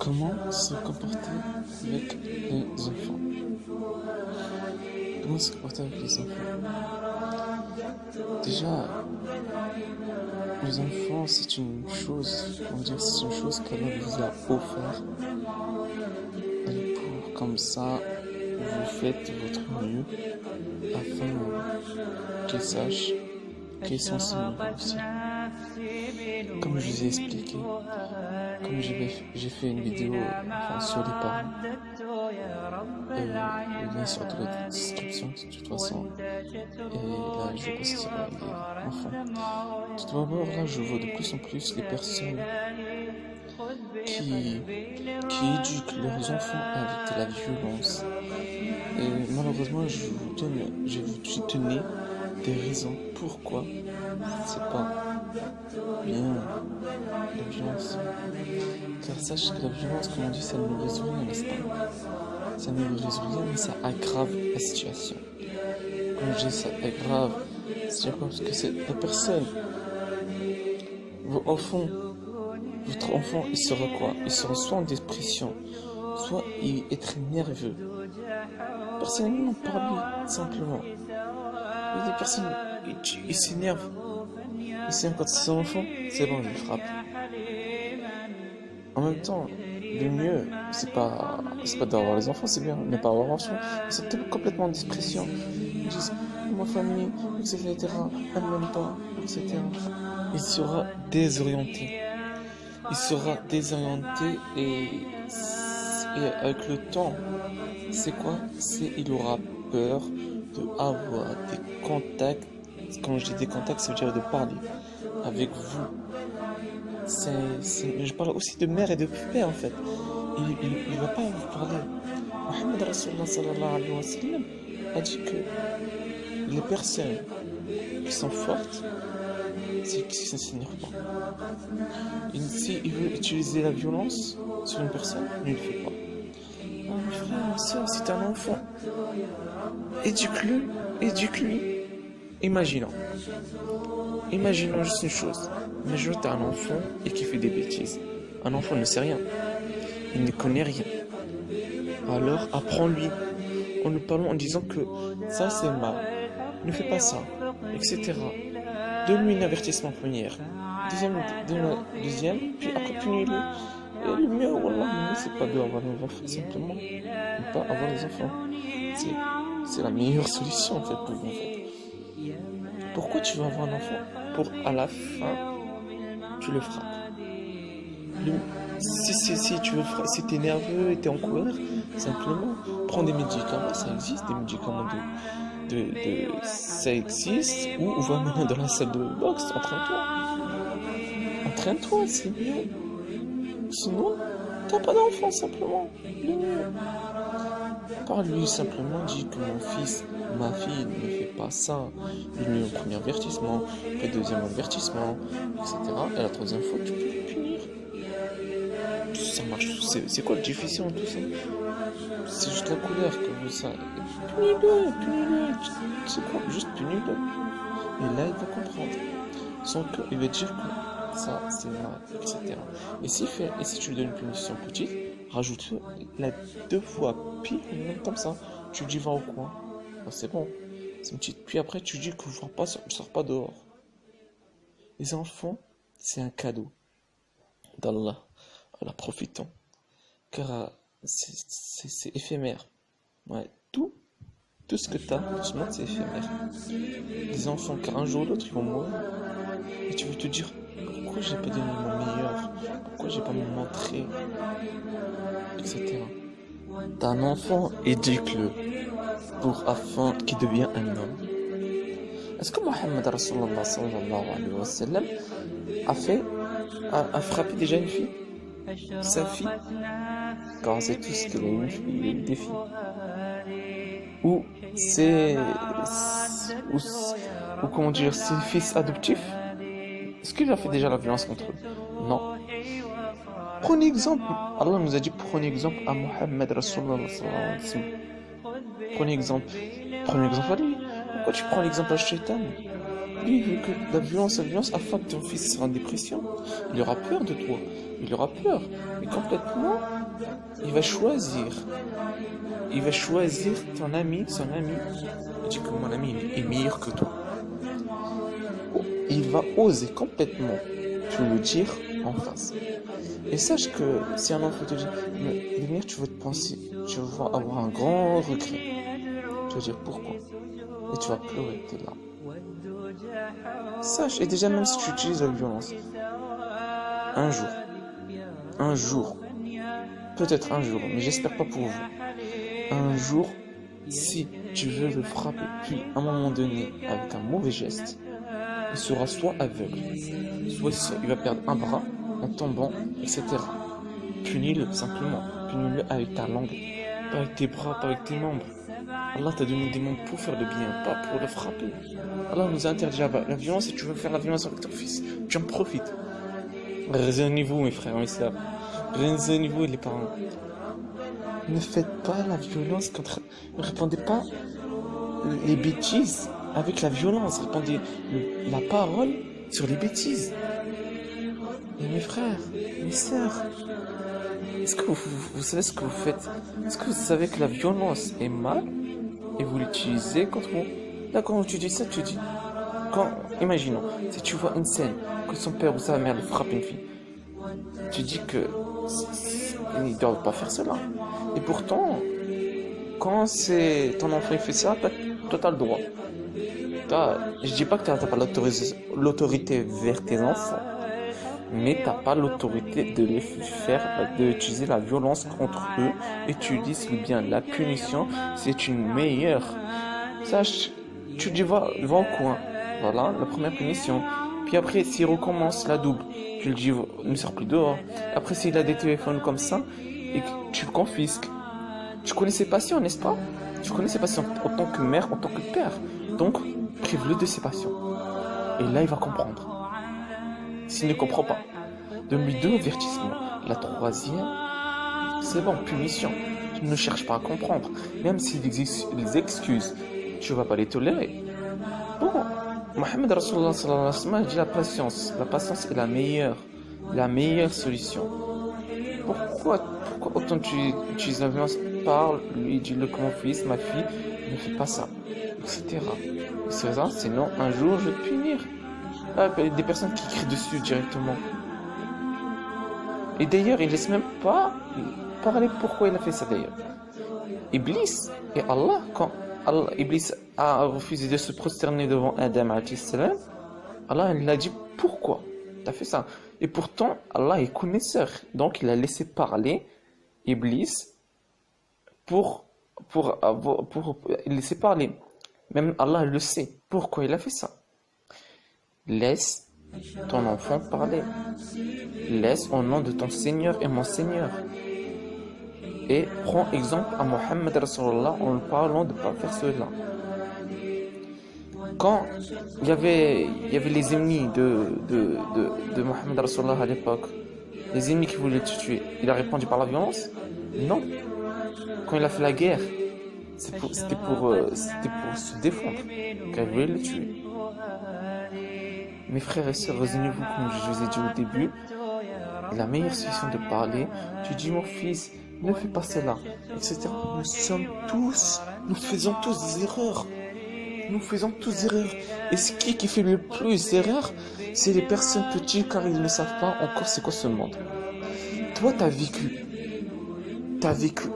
Comment se comporter avec les enfants? Comment se comporter avec les enfants? Déjà, les enfants, c'est une chose, on va dire, c'est une chose qu'Allah vous a offert. Et pour, comme ça, vous faites votre mieux afin qu'ils sachent qu'ils sont similaires aussi. Comme je vous ai expliqué, comme j'ai fait une vidéo sur les parents, le lien sera dans la description de toute façon, et là je vais passer sur les enfants. Tout d'abord, là je vois de plus en plus les personnes qui éduquent leurs enfants avec de la violence. Et malheureusement, je vous donner des raisons pourquoi c'est pas bien la violence. Car sache que la violence, comme on dit, ça ne résout rien, n'est-ce pas? Ça ne résout rien, mais ça aggrave la situation. Comme je dis, ça aggrave. C'est-à-dire quoi? Parce que c'est la personne, votre enfant, il sera quoi? Il sera soit en dépression, soit il est très nerveux. Personnellement, par lui, simplement. Il y a des personnes, ils s'énervent. Ils s'énervent quand c'est son enfant, c'est bon, je le frappe. En même temps, le mieux, c'est pas d'avoir les enfants, c'est bien, ne pas avoir d'enfants. Ils sont complètement en dépression. Ils disent, ma famille, etc., elle m'aime pas, etc. Il sera désorienté. Il sera désorienté et avec le temps, c'est quoi? Il aura peur d'avoir des contacts. Quand je dis des contacts, ça veut dire de parler avec vous. Je parle aussi de mère et de père en fait. Il va pas vous parler. Mohammed Rasulullah sallallahu alayhi wa sallam a dit que les personnes qui sont fortes, c'est qui ne s'énervent pas. S'il veut utiliser la violence sur une personne, ne le fait pas. Oh, mon frère, ma soeur, c'est un enfant. Éduque-lui. Imaginons juste une chose. Imaginons que tu as un enfant et qui fait des bêtises. Un enfant ne sait rien. Il ne connaît rien. Alors apprends-lui en lui parlant, en disant que ça c'est mal. Ne fais pas ça, etc. Donne-lui un avertissement première. Deuxième, puis après punis-le. Et le mieux, wallah, c'est pas d'avoir des enfants, simplement ne pas avoir des enfants. C'est la meilleure solution en fait pour vous en fait. Pourquoi tu veux avoir un enfant? Pour à la fin, tu le frappes. Si tu veux frapper, si t'es nerveux et t'es en colère, simplement prends des médicaments, ça existe, des médicaments ça existe, ou va maintenant dans la salle de boxe, entraîne-toi, c'est mieux. Sinon, t'as pas d'enfant simplement. Le mieux. Parle-lui simplement, dis que mon fils, ma fille ne fait pas ça. Il met au premier avertissement, le deuxième avertissement, etc. Et la troisième fois, tu peux le punir. Ça marche, c'est quoi le difficile en tout ça? C'est juste la colère que vous ça. Punis-le. C'est quoi? Juste punis-le. Et là, il va comprendre. Son cœur, il va dire que ça, c'est mal, etc. Et si tu lui donnes une punition petite, rajoute la 2 fois pire, comme ça. Tu dis va au coin. Ben, c'est bon. C'est une petite. Puis après, tu dis que je ne sors pas dehors. Les enfants, c'est un cadeau d'Allah. Alors profitons. Car c'est éphémère. Ouais, tout ce que tu as dans ce monde, c'est éphémère. Les enfants, car un jour ou l'autre, ils vont mourir. Et tu veux te dire, pourquoi j'ai pas donné mon meilleur? Pourquoi j'ai pas montré? Etc. T'as un enfant, éduque-le afin qu'il devienne un homme. Est-ce que Mohammed Rasulullah sallallahu alayhi wa sallam a frappé déjà une fille? Sa fille? Car c'est tout ce qu'il a une fille et des filles. Ou comment dire, ses fils adoptifs? Est-ce qu'il a fait déjà la violence contre eux? Non. Prenez exemple. Allah nous a dit prenez exemple à Mohammed Rasulullah sallallahu alayhi wa sallam. Prenez exemple à lui. Pourquoi tu prends l'exemple à Shaitan? Lui, vu que la violence, afin que ton fils sera en dépression, il aura peur de toi. Il aura peur. Et complètement, il va choisir. Il va choisir ton ami, son ami. Il dit que mon ami est meilleur que toi. Il va oser complètement te le dire en face. Et sache que si un enfant te dit, mais Lemire, tu vas te penser, tu vas avoir un grand regret. Tu vas dire pourquoi. Et tu vas pleurer tes larmes. Sache, et déjà même si tu utilises la violence, un jour, peut-être un jour, mais j'espère pas pour vous, un jour, si tu veux le frapper, puis à un moment donné, avec un mauvais geste, il sera soit aveugle, soit il va perdre un bras en tombant, etc. Punis-le simplement, punis-le avec ta langue, pas avec tes bras, pas avec tes membres. Allah t'a donné des membres pour faire le bien, pas pour le frapper. Allah nous a interdit la violence et tu veux faire la violence avec ton fils. Tu en profites. Raisonnez-vous mes frères en islam. Raisonnez-vous les parents. Ne faites pas la violence contre... Ne répondez pas les bêtises avec la violence. Répondez la parole sur les bêtises. Et mes frères, mes sœurs, est-ce que vous savez ce que vous faites? Est-ce que vous savez que la violence est mal et vous l'utilisez contre vous? Là, quand tu dis ça, tu dis... Imaginons, si tu vois une scène que son père ou sa mère le frappe une fille, tu dis que ils ne doivent pas faire cela. Et pourtant, quand c'est ton enfant qui fait ça, toi t'as le droit. Je dis pas que t'as pas l'autorité vers tes enfants, mais t'as pas l'autorité de les faire, d'utiliser la violence contre eux. Et tu dis c'est bien, la punition, c'est une meilleure. Sache, tu dis va au coin. Voilà, la première punition. Puis après, s'il recommence la double, tu le dis, ne sors plus dehors. Après, s'il a des téléphones comme ça, et que tu le confisques. Tu connais ses passions, n'est-ce pas? Tu connais ses passions en tant que mère, en tant que père. Donc, prive-le de ses passions. Et là, il va comprendre. S'il ne comprend pas, donne-lui 2 avertissements. La troisième, c'est bon, punition. Tu ne cherches pas à comprendre. Même s'il existe des excuses, tu ne vas pas les tolérer. Bon, Mohammed Rasulullah sallallahu alayhi wa sallam dit la patience est la meilleure solution. Pourquoi autant tu utilises la violence? Parle, lui dis-le comme mon fils, ma fille, ne fais pas ça, etc. C'est ça, sinon un jour je vais te punir. Des personnes qui crient dessus directement. Et d'ailleurs, il laisse même pas parler pourquoi il a fait ça d'ailleurs. Iblis et Allah, quand Iblis a refusé de se prosterner devant Adam alayhi salam, Allah il a dit pourquoi t'as fait ça. Et pourtant Allah est connaisseur, donc il a laissé parler Iblis pour laisser parler. Même Allah le sait pourquoi il a fait ça. Laisse ton enfant parler. Laisse au nom de ton Seigneur et mon Seigneur. Et prends exemple à Mohammed Rasulullah en parlant de ne pas faire cela. Quand il y avait les ennemis de Mohammed Rasulullah à l'époque, les ennemis qui voulaient te tuer, il a répondu par la violence? Non. Quand il a fait la guerre, c'était pour se défendre, car il voulait le tuer. Mes frères et sœurs, retenez-vous, comme je vous ai dit au début, la meilleure solution de parler, tu dis mon fils, ne fais pas cela, etc. Nous faisons tous des erreurs. Nous faisons tous des erreurs. Et ce qui fait le plus d'erreurs, c'est les personnes petites car ils ne savent pas encore c'est quoi ce monde. Toi, t'as vécu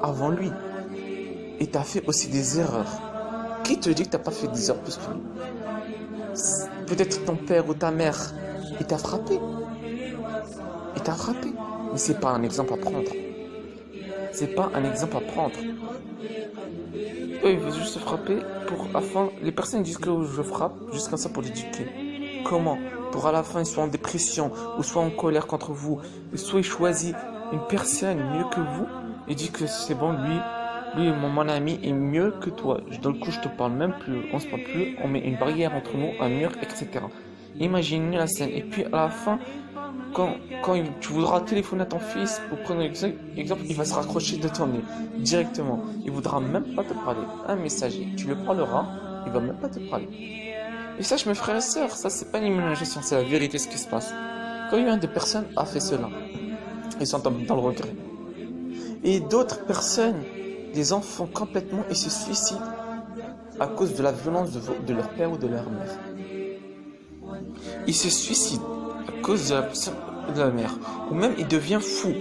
avant lui. Et t'as fait aussi des erreurs. Qui te dit que t'as pas fait des erreurs plus que lui? Peut-être ton père ou ta mère, il t'a frappé. Mais c'est pas un exemple à prendre. Eux, ils veulent juste se frapper afin. Les personnes disent que je frappe jusqu'à ça pour l'éduquer. Comment? Pour à la fin ils soient en dépression ou soit en colère contre vous. Et soit ils choisissent une personne mieux que vous et dit que c'est bon, lui mon ami est mieux que toi. Dans le coup je te parle même plus, on se parle plus, on met une barrière entre nous, un mur, etc. Imaginez la scène. Et puis à la fin, quand tu voudras téléphoner à ton fils pour prendre un exemple, il va se raccrocher de ton nez directement. Il voudra même pas te parler. Un messager, tu le parleras, il va même pas te parler. Et sache, mes frères et sœurs, ça c'est pas une imagination, c'est la vérité ce qui se passe. Quand une des personnes a fait cela, ils sont dans le regret. Et d'autres personnes, des enfants complètement, ils se suicident à cause de la violence de leur père ou de leur mère. Ils se suicident à cause de la mère. Ou même il devient fou.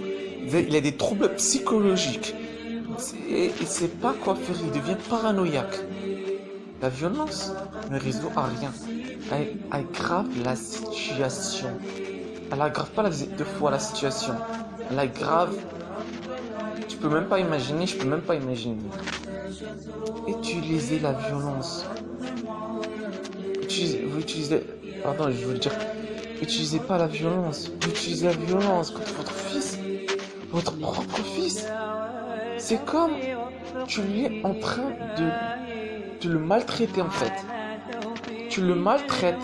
Il a des troubles psychologiques. Et il ne sait pas quoi faire, il devient paranoïaque. La violence ne résout à rien. Elle aggrave la situation. Elle aggrave pas deux fois la situation. Elle aggrave. Tu peux même pas imaginer, je peux même pas imaginer. Utilisez la violence. Vous utilisez. Pardon, je voulais dire. Utilisez pas la violence. Vous utilisez la violence contre votre fils. Votre propre fils. C'est comme tu es en train de le maltraiter en fait. Tu le maltraites.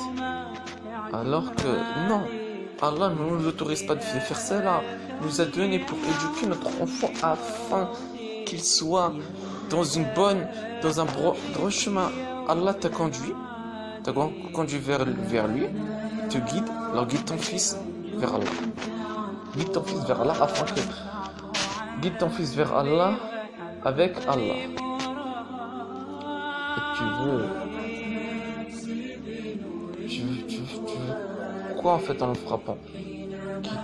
Alors que non. Allah ne nous autorise pas de faire cela. Il nous a donné pour éduquer notre enfant afin qu'il soit dans un droit chemin. Allah t'a conduit vers lui, te guide. Alors guide ton fils vers Allah. Guide ton fils vers Allah afin que guide ton fils vers Allah avec Allah. Et tu veux quoi en fait en le frappant?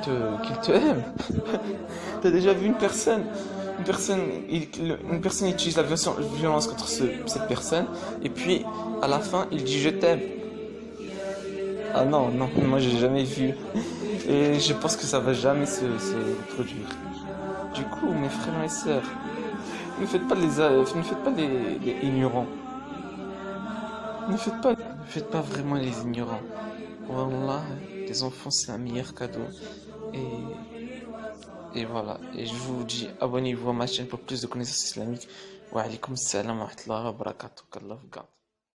Qu'il te aime. T'as déjà vu une personne utilise la violence contre cette personne et puis à la fin il dit je t'aime. Ah non, moi j'ai jamais vu et je pense que ça va jamais se produire. Du coup, mes frères et sœurs, ne faites pas les ignorants. Ne faites pas vraiment les ignorants. Wallah, les enfants c'est un meilleur cadeau. Et voilà. Et je vous dis, abonnez-vous à ma chaîne pour plus de connaissances islamiques. Wa alaykoum salam wa rahmatullahi wa barakatuh. Qu'Allah vous garde.